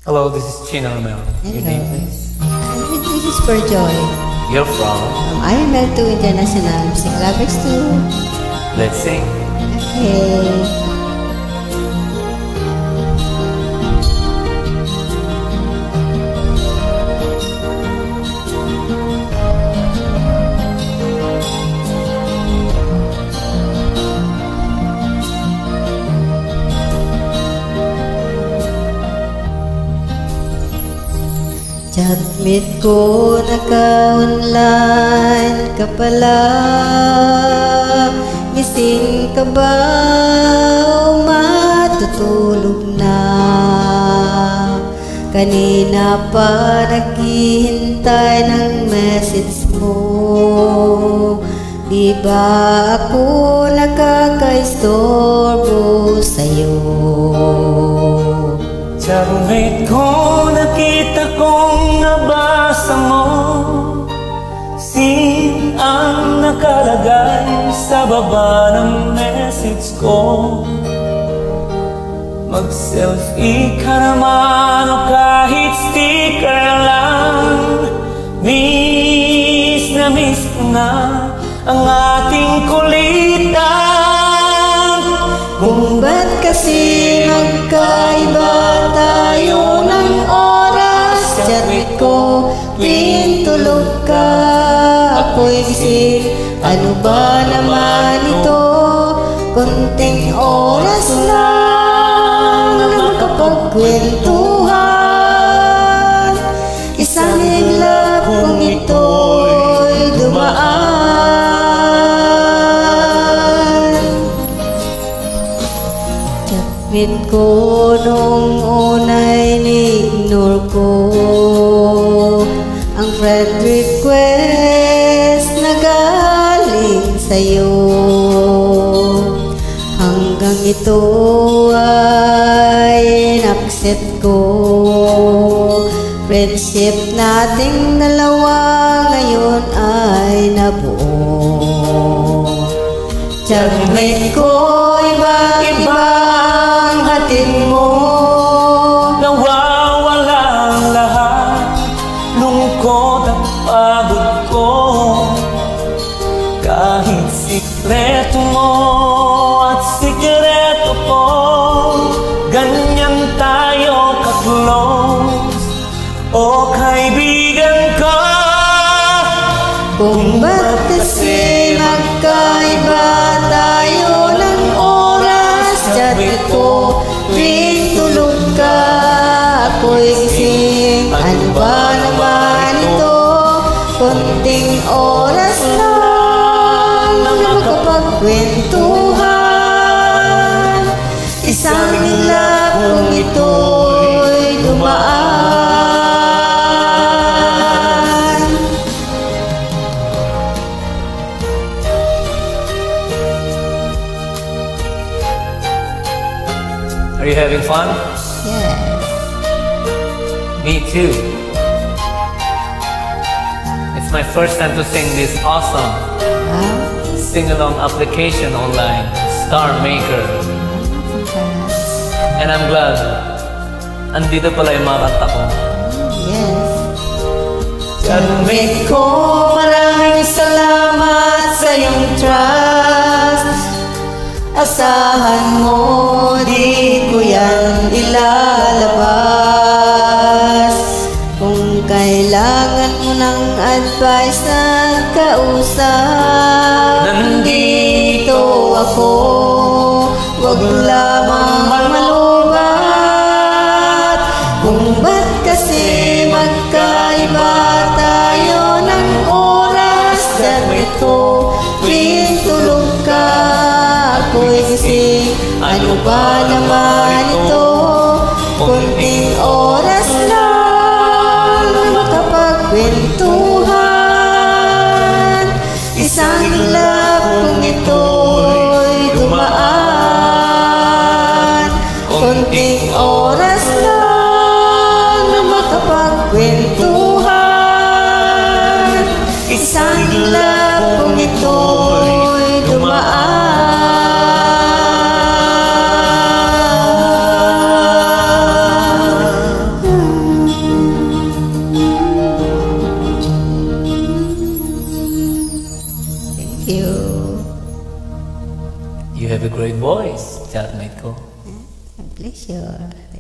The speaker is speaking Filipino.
Hello, this is Chino Romero. Your name, please? This is for Joy. You're from? I'm Mel2 International Music Lovers 2. Let's sing. Okay. Chatmate ko naka-online ka pala. Gising ka ba o matutulog na? Kanina pa naghihintay ng message mo. Di ba ako nakaka-istorbo sa'yo? Chatmate ko, nakita kong nabasa mo. Sin ang nakalagay sa baba ng message ko. Mag-selfie ka naman o kahit sticker lang. Miss na miss ko na ang ating kulitan. Kung ba't kasi magkaiba tayo ng oras? Chatmate ko, tuwing tulog ka, ako'y gising. Ano ba naman ito? Konting oras lang na makapagkwentuhan. Isang iglap kung ito'y dumaan. Chatmate ko nung una'y ni-ignore ko ang friend request na galing sa'yo. Hanggang ito ay in-accept ko. Friendship nating dalawa ngayon ay nabuo. Chatmate ko, iba-iba ang hatid mo. Nawawala ang lahat, lungkot at pagod ko. Kahit sikreto mo at sikreto ko, ganyan tayo ka-close, o kaibigan ko. Kung ba't kasi magkaiba tayo ng oras? Chatmate ko, tuwing tulog ka, ako'y gising. Ano ba naman ito? Konting oras lang na makapagkwentuhan. Isang iglap kung ito'y dumaan. Are you having fun? Yes. Me too. It's my first time to sing this awesome sing-along application online, Star Maker. And I'm glad andito pala yung mga kanta ko. Yes. Chatmate ko, maraming salamat sa iyong trust. Asahan mo, di ko yan ilalabas. Kung kailangan mo ng advice na kausap, nandito ako. Huwag lamang malubat. Kung ba't kasi magkaiba tayo ng oras? Chatmate ko, tuwing tulog ka, ako'y gising. Ano ba naman ito? Konting oras lang na makapagkwentuhan. Isang iglap kung ito'y dumaan. Konting oras lang na makapagkwentuhan. Isang iglap kung ito'y dumaan. You have a great voice, chatmate ko. Pleasure.